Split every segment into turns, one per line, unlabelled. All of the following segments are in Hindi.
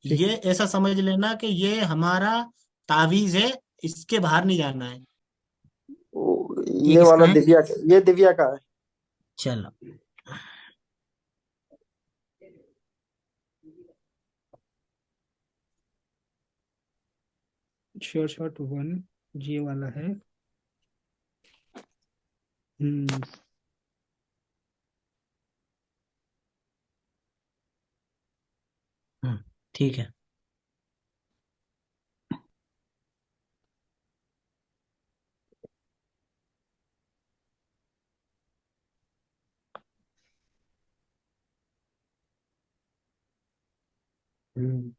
ठीक
ये
है।
ऐसा समझ लेना कि ये हमारा तावीज है, इसके बाहर नहीं जाना है। ये
ये
किसका
वाला
है?
दिव्या ये दिव्या का है।
चलो।
श्योर शॉट वन, ये वाला है। हम्म।
हम्म, ठीक है।
हम्म।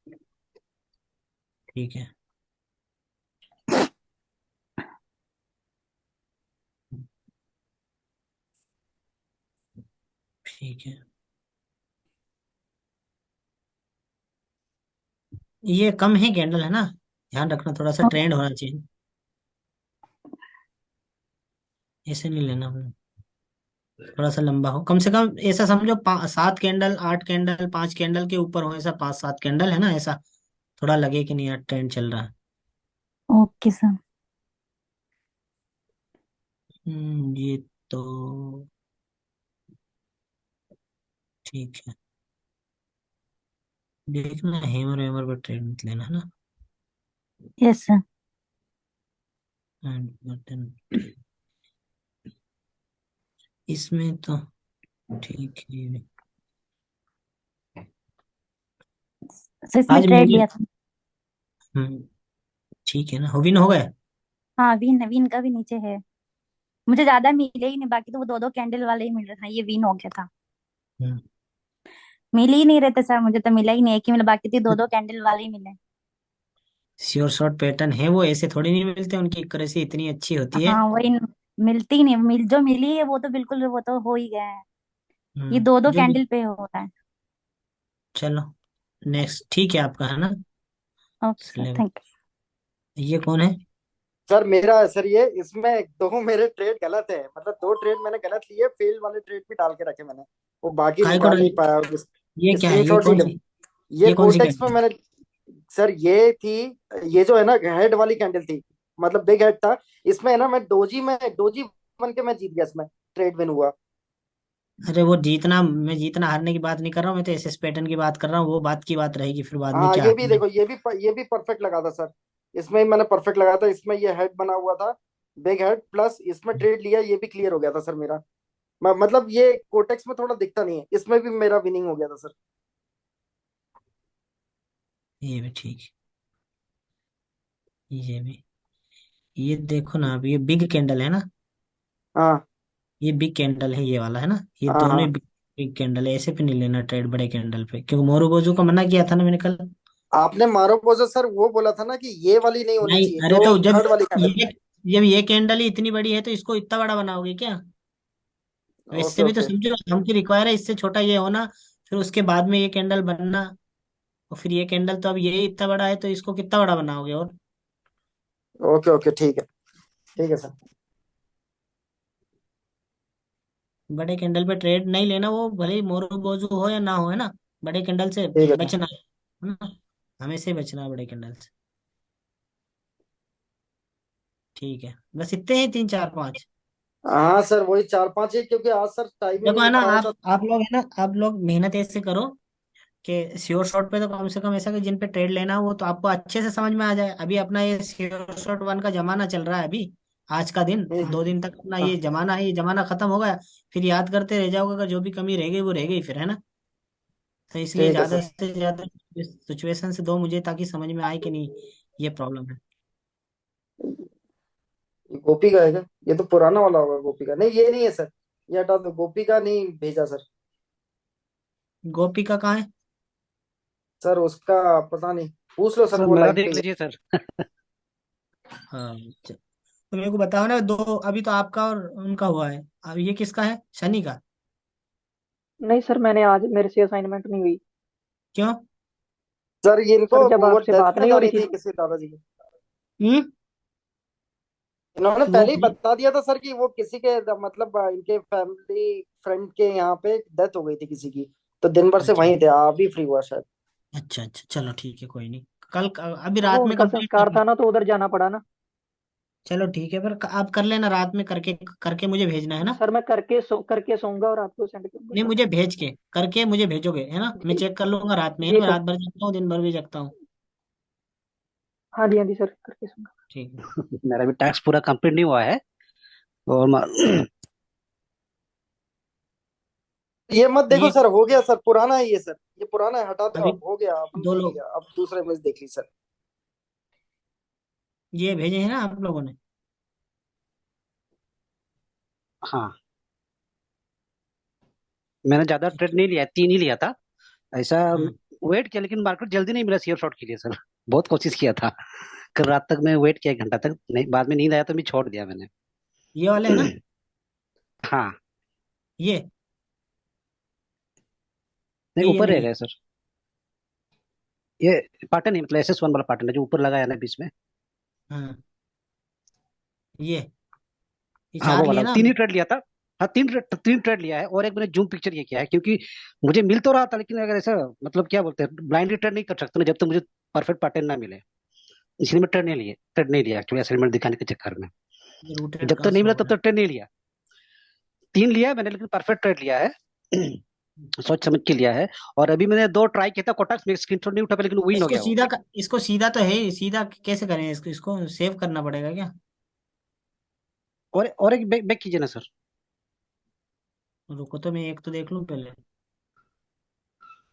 ठीक है। ठीक है। ये कम है कैंडल, है ना? ध्यान रखना, थोड़ा सा ट्रेंड होना चाहिए। ऐसे नहीं लेना हमने। थोड़ा सा लंबा हो, कम से कम ऐसा समझो 7 कैंडल, 8 कैंडल, 5 कैंडल के ऊपर हो, ऐसा 5 7 कैंडल, है ना? ऐसा थोड़ा लगे कि नहीं यार ट्रेंड चल रहा है।
Okay sir.
ये तो ठीक है। देखना, हेमर वेमर पर ट्रेंड मत लेना, है ना?
Yes sir.
And button. इसमें तो ठीक है।
सर इसमें
आज
ट्रेड
मुझे
लिया था।
हम्म ठीक है ना, हो भी ना, हो गया।
हाँ विन, विन का भी नीचे है। मुझे ज्यादा मिले ही नहीं, बाकी तो वो दो दो कैंडल वाले ही मिल रहा था, ये विन हो गया था।
हम्म
मिल ही नहीं रहे थे सर, मुझे तो मिला ही नहीं, एक ही मिला, बाकी थी दो दो कैंडल वाले ही मिले।
श्योर शॉर्ट पैटर्न है वो, ऐसे थोड़ी नहीं मिलते, उनकी करेंसी इतनी अच्छी होती है।
हाँ वही, मिलती ही नहीं, जो मिली है वो तो बिल्कुल, वो तो हो ही गया है। ये दो दो
जो भी।
कैंडल पे हो रहा है।
चलो, नेक्स्ट ठीक है आपका, है ना?
Okay sir,
select.
थैंक
ये कौन है?
सर मेरा है सर, ये इसमें दो मेरे ट्रेड गलत है, मतलब दो ट्रेड मैंने गलत लिए, फेल वाले ट्रेड भी डाल के रखे मैंने, वो बाकी
काय को
निकाल नहीं
डाली?
पाया।
ये क्या है, ये
स्क्रीनशॉट ही
कौन
ले।
सी?
ये
ये कौन सी
कोटेक्स में
कैंडल?
मैंने, सर ये थी, ये जो है ना हेड वाली कैंडल थी, मतलब बिग हेड था। इसमें है ना, मैं डोजी बन के मैं जीत गया इसमें, ट्रेड विन हुआ।
अरे वो जीतना, मैं जीतना हारने की बात नहीं कर रहा हूँ, मैं तो एसएस पैटर्न की बात कर रहा हूँ, वो बात की बात रहेगी फिर बाद में
हाँ
क्या।
ये भी देखो, ये भी परफेक्ट लगा था सर, इसमें मैंने परफेक्ट लगाया था, इसमें ये हेड बना हुआ था, बिग हेड, प्लस इसमें ट्रेड लिया, ये भी क्लियर हो गया था सर मेरा। मतलब ये कोटेक्स में थोड़ा दिखता नहीं है, इसमें भी मेरा विनिंग हो गया था सर।
ये भी ठीक है, ये भी। ये देखो ना, अब ये बिग कैंडल है ना?
हाँ
ये बिग कैंडल है, ये वाला, है ना? ये
हाँ
दोनों ही
हाँ।
बिग कैंडल है, ऐसे पे नहीं लेना ट्रेड बड़े कैंडल पे, क्योंकि मोरू बोजू को मना किया था ना मैंने कल।
आपने मारो पोजो सर, वो बोला था ना कि ये वाली नहीं होनी
नहीं,
चाहिए,
अरे
जो
तो जब
थर्ड वाली कैंडल।
ये जब ये कैंडल ही इतनी बड़ी है तो इसको इतना बड़ा बनाओगे क्या? तो
ओके
इससे भी तो
ओके।
समझो, हमकी रिक्वायर है इससे छोटा ये होना, फिर उसके बाद में ये कैंडल बनना, और फिर ये कैंडल तो अब ये इतना बड़ा है तो इसको कितना बड़ा बनाओगे? और
ओके ओके ठीक है सर।
बड़े कैंडल पे ट्रेड नहीं लेना, वो भले ही मोरू बोजू हो या ना हो, है ना? बड़े कैंडल से
ठीक है सर।
बचना है ना? हमेशा ही बचना है बड़े कैंडल से। ठीक है, बस इतने ही, 3 4 5।
हाँ सर वही चार पांच ही, क्योंकि आज सर टाइम ही नहीं
देखो, है
मिल
ना,
पाया था।
आप लोग, है ना, आप लोग मेहनत ऐसे करो कि श्योर शॉट पे तो कम से कम ऐसा कि जिन पे ट्रेड लेना हो वो तो आपको अच्छे से समझ में आ जाए। अभी अपना ये श्योर शॉट वन का जमाना चल रहा है अभी, आज का दिन,
हम्म,
2 दिन तक अपना
हाँ,
ये जमाना है, ये जमाना खत्म हो गया। फिर याद करते रह जाओगे, अगर जो भी कमी रह गई वो रह गई फिर, है ना? तो इसलिए
ठीक है
ज्यादा
सर।
से ज्यादा सिचुएशन से दो मुझे, ताकि समझ में आए कि नहीं, ये प्रॉब्लम है।
ये गोपी का है क्या? ये तो पुराना वाला होगा गोपी का, नहीं ये नहीं है सर, ये हटा दो, गोपी का नहीं भेजा सर।
गोपी का कहाँ है?
सर उसका पता नहीं, पूछ लो सर,
सर
वो
मेरा
लाइव पे
देख
ही है।
लीजिए सर।
हाँ, तो मेरे को बताओ ना, दो अभी तो आपका और उनका हुआ है, अब ये किसका है, शनि का?
नहीं सर, मैंने आज मेरे से असाइनमेंट नहीं हुई।
क्यों?
सर ये इनको
सर जब
वो
आपसे
डेथ
बात
में
नहीं हो रही
जानी
थी।
थी किसी दादाजी की।
हम्म
इन्होंने
वो
पहले ही बता दिया था सर कि वो किसी के मतलब इनके फैमिली फ्रेंड के यहाँ पे डेथ हो गई थी किसी की, तो दिन भर से
अच्छा,
वहीं थे, आप भी फ्री हुआ शायद।
अच्छा अच्छा, चलो ठीक है, कोई नहीं। अभी
वो
रात में
उनका
कंप्लीट
संस्कार
कर लो।
था ना, तो उधर जाना पड़ा ना।
चलो ठीक है, पर आप कर लेना रात में, करके करके मुझे भेजना है ना।
सर मैं करके सोऊंगा और आपको सेंड करूंगा
नहीं,
सर।
मुझे भेज के करके मुझे भेजोगे है ना, मैं
जी।
चेक कर लूंगा रात में, है ना,
जी
मैं
सर।
रात भर जगता हूँ, दिन भर भी जगता हूँ।
हाँ जी सर, करके सोऊंगा।
ठीक है।
मेरा भी टैक्स पूरा कंप्लीट नहीं हुआ है। और
ये मत देखो
ये
सर, हो गया सर, पुराना है ये सर, ये पुराना है, हटा दो,
अभी
अब हो गया, अपन
दो
देख
लोग
लिया, अब दूसरा इमेज देख ली सर।
ये भेजे हैं ना आप लोगों ने।
हाँ, मैंने ज्यादा ट्रेड नहीं लिया, 3 ही लिया था ऐसा।
हाँ,
वेट किया लेकिन मार्केट जल्दी नहीं मिला शेयर शॉर्ट के लिए सर। बहुत कोशिश किया था। कल रात तक मैं वेट किया 1 घंटा तक, नहीं बाद में नींद आया तो मैं छोड़ दिया मैंने।
ये वाले है ना।
हाँ,
ये
नहीं
ये
ऊपर रह
नहीं है।
गए सर। ये पैटर्न है, मतलब SS1 वाला पैटर्न है जो ऊपर लगा है ना बीच में।
हाँ, ये
हाँ वो
चार लिए
वाला
ना
3 ही
आपने।
ट्रेड लिया था। हाँ 3 ट्रेड लिया है, और एक मैंने जूम पिक्चर ये किया है क्योंकि मुझे मिल तो रहा था, लेकिन अगर ऐसा मतलब क्या बोलते हैं, ब्लाइंडली ट्रेड नहीं कर सकते ना जब तक मुझे परफेक्ट पैटर्न ना मिले। इसलिए मैं ट्रेड नहीं लिया एक्चुअली असाइनमेंट दिखाने के चक्कर में।
ये रूटेड
जब तक
कहाँ
नहीं
से
मिला
हो
तब
गया।
तक ट्रेड नहीं लिया। 3 लिया है मैंने, लेकिन परफेक्ट ट्रेड लिया है। सोच समझ के लिया है। और अभी मैंने 2 ट्राई किया था कोटक में, स्क्रीनशॉट नहीं उठा पाया, लेकिन विन हो गया वो।
इसको सीधा तो है ही, सीधा कैसे करें इसको, इसको सेव करना पड़ेगा क्या।
और एक बैक कीजिए ना सर।
रुको तो मैं एक तो देख लूं पहले।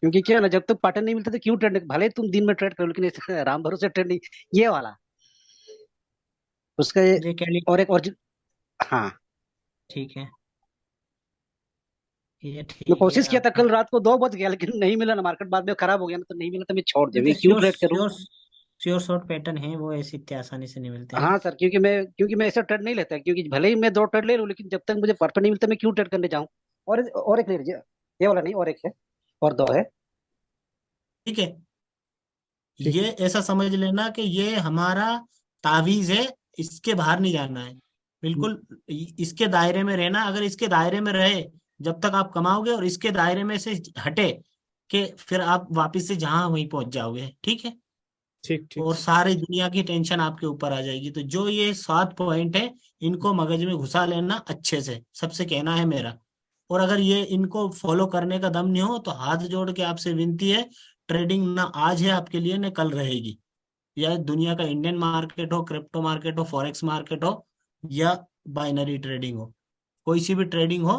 क्योंकि क्या है ना, जब तक पैटर्न नहीं मिलता तो क्यों ट्रेड, भले ही तुम दिन में ट्रेड करो लेकिन ऐसे राम भरोसे ट्रेड नहीं। ये वाला उसका
ये कैली।
और एक और हाँ।
ठीक है, ये
मैं
ठीक है
कोशिश किया था
आपका।
कल रात को 2 बज गया, लेकिन नहीं मिला ना, मार्केट बाद में खराब हो गया ना, तो नहीं मिला तो मैं छोड़ दिया,
नहीं तो
मैं क्यों
श्योर
ट्रेड करूं।
श्योर श्योर शॉर्ट पैटर्न है वो, ऐसे इतने आसानी से नहीं मिलते हैं।
हाँ सर, क्योंकि मैं ऐसा ट्रेड नहीं लेता, क्योंकि भले ही मैं 2 ट्रेड ले लूं, लेकिन जब तक मुझे परफेक्ट नहीं मिलता मैं क्यों ट्रेड करने जाऊं। और एक ले लीजिए, ये वाला नहीं, और एक है, और 2 है।
ठीक है,
ठीक
ये
है।
ऐसा समझ लेना कि ये हमारा तावीज है, इसके बाहर नहीं जाना है बिल्कुल। इसके दायरे में रहना, अगर इसके दायरे में रहे जब तक आप कमाओगे, और इसके दायरे में से हटे कि फिर आप वापस से जहां वहीं पहुंच जाओगे, ठीक है।
ठीक ठीक।
और सारी दुनिया की टेंशन आपके ऊपर आ जाएगी। तो जो ये 7 पॉइंट है, इनको मगज में घुसा लेना अच्छे से, सबसे कहना है मेरा। और अगर ये इनको फॉलो करने का दम नहीं हो तो हाथ जोड़ के आपसे विनती है, ट्रेडिंग ना आज है आपके लिए ना कल रहेगी। या दुनिया का इंडियन मार्केट हो, क्रिप्टो मार्केट हो, फॉरेक्स मार्केट हो, या बाइनरी ट्रेडिंग हो, कोई सी भी ट्रेडिंग हो,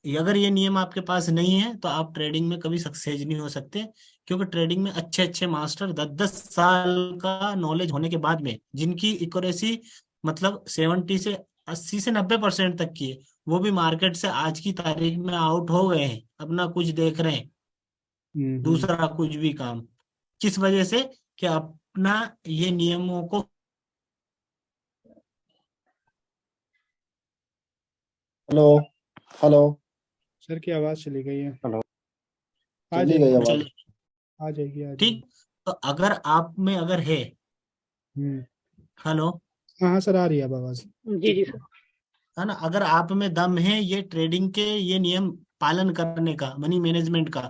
अगर ये नियम आपके पास नहीं है तो आप ट्रेडिंग में कभी सक्सेस नहीं हो सकते। क्योंकि ट्रेडिंग में अच्छे अच्छे मास्टर 10-10 साल का नॉलेज होने के बाद में, जिनकी इक्यूरेसी मतलब 70 से 80 से 90% तक की है, वो भी मार्केट से आज की तारीख में आउट हो गए हैं, अपना कुछ देख रहे हैं,
हम्म।
दूसरा कुछ भी काम। किस वजह से? कि अपना ये नियमों को।
हेलो। हेलो।
सर की आवाज चली गई है।
हेलो।
आ
चली गई
जाएगी
चल,
आवाज।
आ जाएगी आ जाएगी।
ठीक। तो अगर आप में अगर है।
हम्म।
हेलो।
हाँ हाँ सर, आ रही है अब आवाज।
जी जी सर।
है ना, अगर आप में दम है ये ट्रेडिंग के ये नियम पालन करने का, मनी मैनेजमेंट का,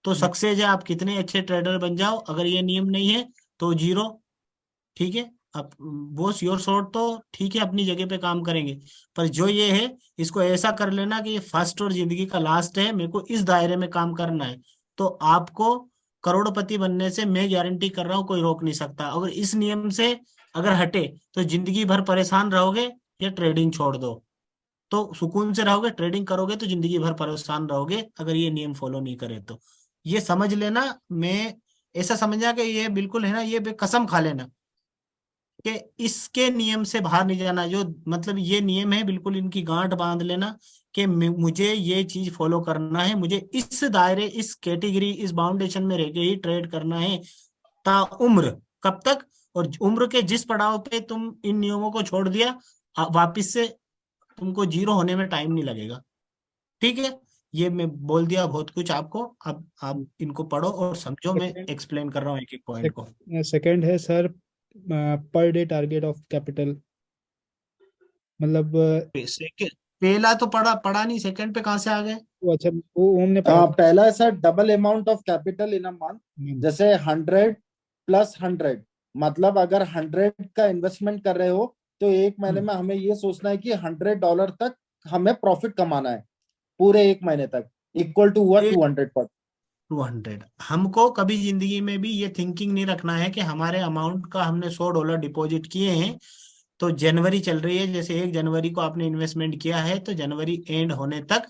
तो
हम्म,
सक्सेस है, आप कितने अच्छे ट्रेडर बन जाओ। अगर ये नियम नहीं है तो जीरो। ठीक है। अब वो योर शॉर्ट तो ठीक है, अपनी जगह पे काम करेंगे, पर जो ये है, इसको ऐसा कर लेना कि ये फर्स्ट और जिंदगी का लास्ट है, मेरे को इस दायरे में काम करना है। तो आपको करोड़पति बनने से मैं गारंटी कर रहा हूँ, कोई रोक नहीं सकता। अगर इस नियम से अगर हटे तो जिंदगी भर परेशान रहोगे, या ट्रेडिंग छोड़ दो तो सुकून से रहोगे, ट्रेडिंग करोगे तो जिंदगी भर परेशान रहोगे, अगर ये नियम फॉलो नहीं करे तो। ये समझ लेना। मैं ऐसा समझा कि ये बिल्कुल है ना, ये कसम खा लेना कि इसके नियम से बाहर नहीं जाना। जो मतलब ये नियम है, बिल्कुल इनकी गांठ बांध लेना कि मुझे ये चीज फॉलो करना है, मुझे इस दायरे, इस कैटेगरी, इस बाउंडेशन में रह के ही ट्रेड करना है ता उम्र। कब तक? और उम्र के जिस पड़ाव पे तुम इन नियमों को छोड़ दिया, वापिस से तुमको जीरो होने में टाइम नहीं लगेगा। ठीक है। ये मैं बोल दिया बहुत कुछ आपको, अब आप इनको पढ़ो और समझो, मैं
सेकंड
एक्सप्लेन कर रहा हूँ एक एक पॉइंट को।
सेकंड है sir, per day target of capital, मतलब
पहला तो पढ़ा नहीं, सेकंड पे कहाँ से आ गए?
वो अच्छा, वो ओम ने पढ़ा था।
पहला है sir double amount of capital in a month,
hmm,
जैसे 100 + 100, मतलब अगर 100 का इन्वेस्टमेंट कर रहे हो तो एक महीने में हमें ये सोचना है कि $100 तक हमें प्रॉफिट कमाना है पूरे एक महीने तक, इक्वल टू हुआ 200 पर।
200। हमको कभी जिंदगी में भी ये थिंकिंग नहीं रखना है कि हमारे अमाउंट का हमने $100 डिपॉजिट किए हैं, तो जनवरी चल रही है, जैसे 1 जनवरी को आपने इन्वेस्टमेंट किया है तो जनवरी एंड होने तक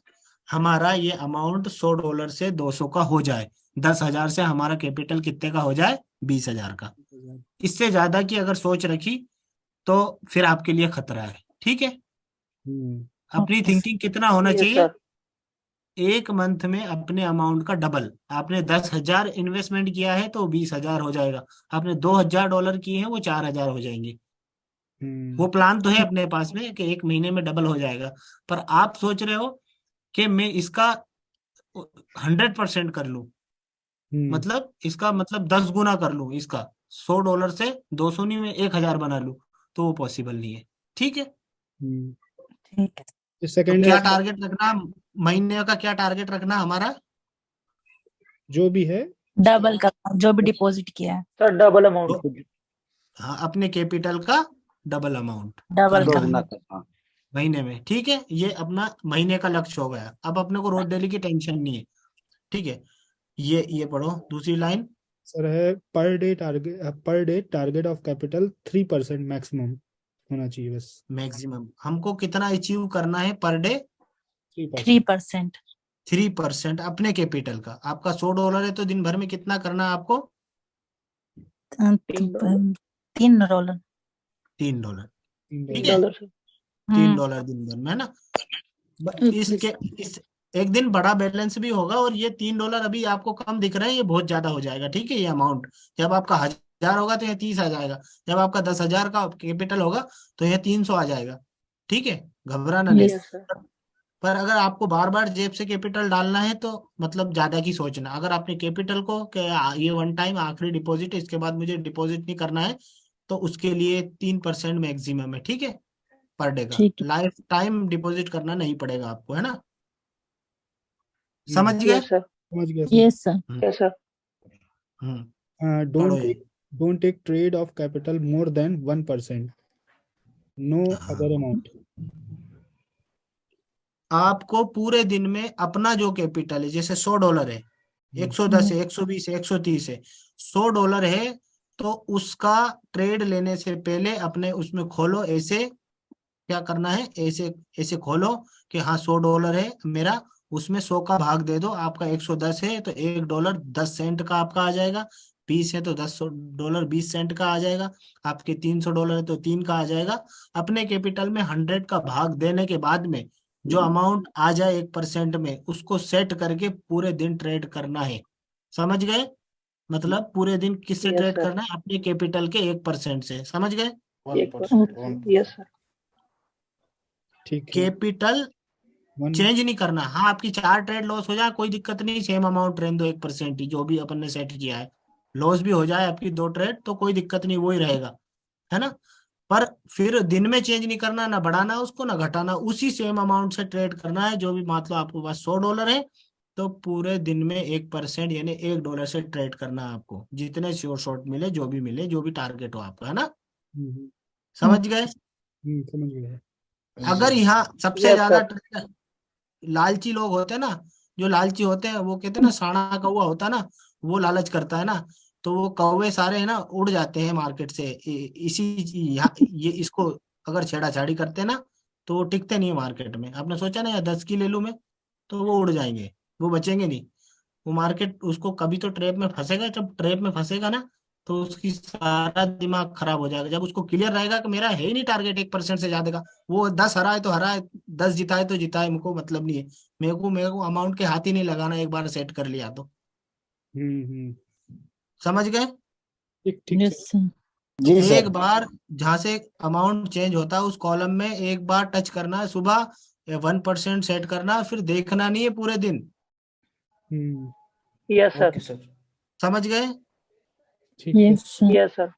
हमारा ये अमाउंट $100 से 200 का हो जाए, 10,000 से हमारा कैपिटल कितने का हो जाए? 20,000 का। इससे ज्यादा की अगर सोच रखी तो फिर आपके लिए खतरा है। ठीक है, अपनी
ओके
थिंकिंग कितना होना
यस
चाहिए?
सर।
एक मंथ में अपने अमाउंट का डबल। आपने 10,000 इन्वेस्टमेंट किया है तो 20,000 हो जाएगा, आपने $2,000 किए हैं वो 4,000 हो जाएंगे। वो प्लान तो है अपने पास में कि एक महीने में डबल हो जाएगा, पर आप सोच रहे हो कि मैं इसका 100% कर लूं, मतलब इसका मतलब 10 गुना कर लूं, इसका $100 से 200 नहीं, मैं 1,000 बना लूं, तो वो पॉसिबल नहीं है। ठीक है,
ठीक है।
तो
सेकंड
क्या
है
टारगेट रखना, महीने का क्या टारगेट रखना हमारा?
जो भी है।
डबल का जो भी डिपॉजिट किया है
सर डबल अमाउंट।
तो हाँ, अपने कैपिटल का डबल अमाउंट
डबल
हर
का।
दोगुना
महीने,
करना।
महीने में। ठीक है, ये अपना महीने का लक्ष्य हो गया। अब अपने को रोज डेली की टेंशन नहीं है। ठीक है, ये पढ़ो दूसरी लाइन।
सर है per day target of capital 3% maximum होना चाहिए बस।
मैक्सिमम हमको कितना अचीव करना है पर डे?
3%।
3%।
3% अपने कैपिटल का। आपका $100 है तो दिन भर में कितना करना है आपको?
$3।
$3।
$3। ठीक है,
$3 सर।
$3 दिन भर में, है ना? इसके इस एक दिन बड़ा बैलेंस भी होगा, और ये $3 अभी आपको कम दिख रहा है, ये बहुत ज्यादा हो जाएगा। ठीक है, ये अमाउंट जब आपका 1,000 होगा तो ये 30 आ जाएगा, जब आपका 10,000 का कैपिटल होगा तो ये 300 आ जाएगा। ठीक है, घबराना नहीं।
Yes sir.
पर अगर आपको बार बार जेब से कैपिटल डालना है तो मतलब ज्यादा की सोचना। अगर आपने कैपिटल को कि ये वन टाइम आखिरी डिपॉजिट, इसके बाद मुझे डिपॉजिट नहीं करना है, तो उसके लिए 3% मैक्सिमम है। ठीक है, पर डे का।
ठीक है।
लाइफ टाइम डिपॉजिट करना नहीं पड़ेगा आपको, है ना? समझ गए?
Yes sir.
समझ गया सर।
Yes sir.
Yes sir.
पढ़ो
डोंट
ये।
Take trade off capital more than 1%, no other amount.
आपको पूरे दिन में अपना जो कैपिटल है, जैसे $100 है, 110 है, 120 है, 130 है, $100 है, तो उसका ट्रेड लेने से पहले अपने उसमें खोलो ऐसे। क्या करना है? ऐसे ऐसे खोलो कि हाँ $100 है मेरा, उसमें 100 का भाग दे दो। आपका 110 है तो $1 10 सेंट का आपका आ जाएगा, 20 है तो $10 20 सेंट का आ जाएगा, आपके $300 है तो 3 का आ जाएगा। अपने कैपिटल में 100 का भाग देने के बाद में जो अमाउंट आ जाए 1% में, उसको सेट करके पूरे दिन ट्रेड करना है। समझ गए? मतलब पूरे दिन किससे
यस
ट्रेड
सर।
करना है? अपने कैपिटल के 1% से। समझ गए?
1%। Yes sir.
ठीक है।
कैपिटल
वन
चेंज नहीं करना। हाँ, आपकी 4 ट्रेड लॉस हो जाए कोई दिक्कत नहीं, सेम अमाउंट रहने दो, 1% ही जो भी अपन ने सेट किया है। लॉस भी हो जाए आपकी 2 ट्रेड तो कोई दिक्कत नहीं, वही रहेगा, है ना? पर फिर दिन में चेंज नहीं करना, ना बढ़ाना उसको ना घटाना, उसी सेम अमाउंट से ट्रेड करना है। जो भी मतलब आपके पास $100 है तो पूरे दिन में 1% यानी $1 से ट्रेड करना है आपको, जितने श्योर शॉट मिले, जो भी मिले, जो भी टारगेट हो आपका, है ना? समझ गए?
समझ गया।
अगर यहाँ सबसे
यस
ज्यादा
सर।
लालची लोग होते हैं ना, जो लालची होते हैं, वो कहते हैं ना साड़ा कौवा होता है ना, वो लालच करता है ना, तो वो कौवे सारे है ना उड़ जाते हैं मार्केट से। इसी ये इसको अगर छेड़ाछाड़ी करते हैं ना तो वो टिकते नहीं है मार्केट में। आपने सोचा ना, या 10 की ले लूं मैं, तो वो उड़ जाएंगे, वो बचेंगे नहीं। वो मार्केट उसको कभी तो ट्रैप में फंसेगा, जब ट्रैप में फंसेगा ना तो उसकी सारा दिमाग खराब हो जाएगा। जब उसको क्लियर रहेगा कि मेरा है ही नहीं टारगेट 1% से ज्यादा का, वो 10 हरा है तो हरा है, 10 जिता है तो जिता है, मुझको मतलब नहीं है। मेरे को अमाउंट के हाथ ही नहीं लगाना, एक बार सेट कर लिया तो।
हम्म।
समझ गए?
ठीक ठीक
यस
सर।
सर।
जी
एक
सर।
बार जहां से अमाउंट चेंज होता है उस कॉलम में एक बार टच करना है, सुबह 1% सेट करना है, फिर देखना नहीं है पूरे दिन।
Yes sir.
Okay sir.
समझ गए?
ठीक है।
Yes sir.
Yes sir.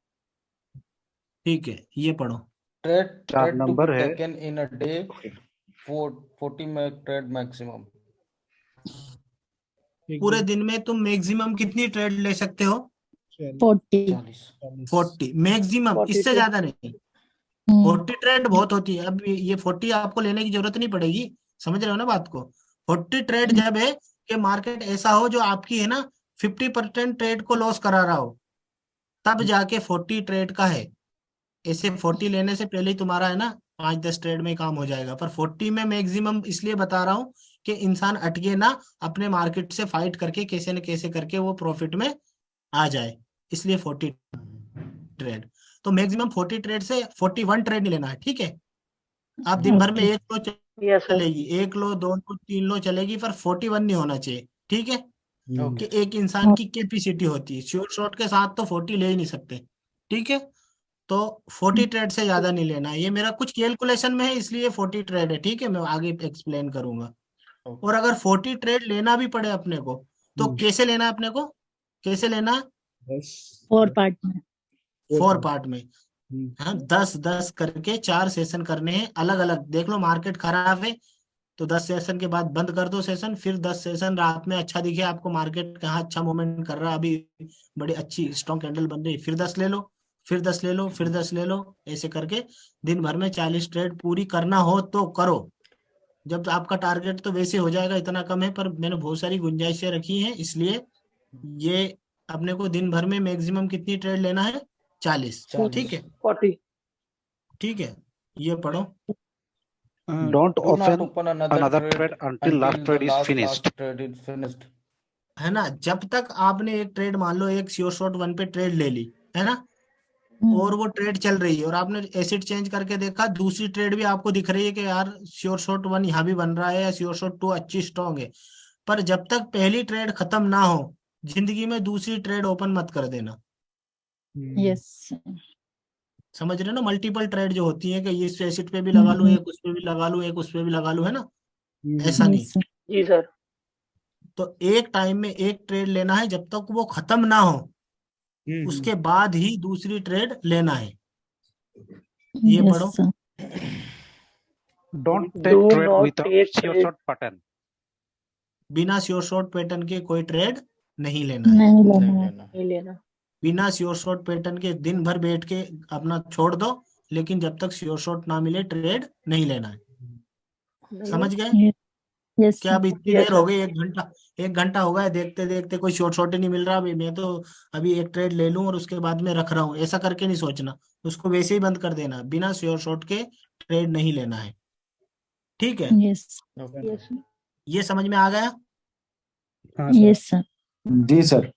ठीक है, ये पढ़ो।
Trade
4
trade to be
number है।
टेकन इन अ डे
40 में ट्रेड मैक्सिमम।
एक
पूरे
दिन
दिन में तुम मैक्सिमम कितनी ट्रेड ले सकते हो?
40।
40।
40 मैक्सिमम,
40
इससे
ट्रेड।
ज्यादा नहीं। 40 ट्रेड बहुत होती है। अब ये 40 आपको लेने की जरूरत नहीं पड़ेगी, समझ रहे हो ना बात को। 40 ट्रेड जब है कि मार्केट ऐसा हो जो आपकी है ना 50% ट्रेड को लॉस करा रहा हो, तब जाके 40 ट्रेड का है। ऐसे 40 लेने से पहले ही तुम्हारा है ना 5-10 ट्रेड में ही काम हो जाएगा। पर 40 में मैक्सिमम इसलिए बता रहा हूँ कि इंसान अटके ना, अपने मार्केट से फाइट करके कैसे न कैसे करके वो प्रॉफिट में आ जाए, इसलिए 40 ट्रेड। तो मैक्सिमम 40 ट्रेड से 41 ट्रेड नहीं लेना है, ठीक है। आप दिन भर में
ओके।
एक लो
यस सर।
चलेगी, एक लो, दो लो, तीन लो चलेगी, पर 41 नहीं होना चाहिए, ठीक है।
ओके।
कि एक इंसान की कैपेसिटी होती है, श्योर शॉट के साथ तो 40 ले ही नहीं सकते, ठीक है। तो 40 ट्रेड से ज्यादा नहीं लेना है। ये मेरा कुछ कैलकुलेशन में है, इसलिए 40 ट्रेड है, ठीक है। मैं आगे एक्सप्लेन करूंगा। और अगर 40 ट्रेड लेना भी पड़े अपने को, तो कैसे लेना है अपने को, कैसे लेना है?
4 पार्ट में।
4 पार्ट में। हाँ, 10-10 करके 4 सेशन करने हैं अलग अलग। देख लो मार्केट खराब है तो 10 सेशन के बाद बंद कर दो सेशन, फिर 10 सेशन रात में अच्छा दिखे आपको, मार्केट कहाँ अच्छा मूवमेंट कर रहा है, अभी बड़ी अच्छी स्ट्रॉन्ग कैंडल बन रही है, फिर 10 ले लो, फिर 10 ले लो, फिर 10 ले लो। ऐसे करके दिन भर में 40 ट्रेड पूरी करना हो तो करो। जब आपका टारगेट तो वैसे हो जाएगा, इतना कम है, पर मैंने बहुत सारी गुंजाइशें रखी हैं, इसलिए ये अपने को दिन भर में मैक्सिमम कितनी ट्रेड लेना है? 40, ठीक है।
40।
ठीक है, ये पढ़ो।
Don't
Do not
open
open
another
another
trade
trade
until last
until the
trade is
last
finished.
trade is finished.
है ना, जब तक आपने एक ट्रेड, मान लो एक श्योर शॉट 1 पे ट्रेड ले ली, है ना, और वो ट्रेड चल रही है और आपने एसिड चेंज करके देखा, दूसरी ट्रेड भी आपको दिख रही है कि यार श्योर शॉट 1 यहाँ भी बन रहा है, या श्योर शॉट 2 अच्छी स्ट्रॉन्ग है, पर जब तक पहली ट्रेड खत्म ना हो, जिंदगी में दूसरी ट्रेड ओपन मत कर देना।
यस।
समझ रहे हो ना, मल्टीपल ट्रेड जो होती है कि ये इस एसिड पे भी लगा लूं, एक उस पे भी लगा लूं, एक उस पे भी लगा लूं, है ना, ऐसा नहीं।
यस।
जी सर।
तो एक टाइम में एक ट्रेड लेना है, जब तक वो खत्म ना हो उसके बाद ही दूसरी ट्रेड लेना है। ये पढ़ो।
Yes.
Don't
Do
take trade
not
without
take
sure
trade.
shot pattern.
बिना श्योर शॉट पैटर्न के कोई ट्रेड नहीं लेना है।
नहीं लेना
नहीं
है।
लेना।
नहीं लेना।
बिना श्योर शॉट पैटर्न के दिन भर बैठ के अपना छोड़ दो, लेकिन जब तक श्योर शॉट ना मिले ट्रेड नहीं लेना है।
नहीं
समझ
लेना।
गए?
यस।
क्या अब इतनी
यस
देर हो
सर।
गई, 1 घंटा, 1 घंटा हो गया देखते देखते, कोई शॉर्ट शॉट ही नहीं मिल रहा। अभी मैं तो अभी एक ट्रेड ले लूं और उसके बाद में रख रहा हूँ, ऐसा करके नहीं सोचना, उसको वैसे ही बंद कर देना। बिना श्योर शॉट के ट्रेड नहीं लेना है, ठीक है।
यस।
Okay.
यस।
ये समझ में आ गया?
हाँ सर।
Yes sir.
जी सर।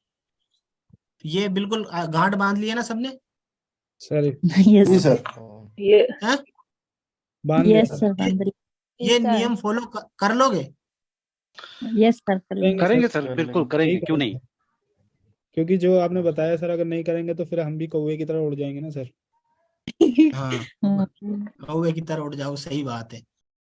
ये बिल्कुल गांठ बांध लिया ना सबने?
Sir
ji
yes.
सर।
ये
हैं?
बांध लिया
यस
सर।
सर। बंदरी।
ये नियम फॉलो कर लोगे?
यस सर, कर लेंगे।
करेंगे
सर,
सर, बिल्कुल
यही
करेंगे, क्यों नहीं।
करेंगे। क्योंकि जो आपने बताया सर, अगर नहीं करेंगे तो फिर हम भी कौवे की तरह उड़ जाएंगे ना सर।
हाँ,
हाँ।
कौवे की तरह उड़ जाओ, सही बात है।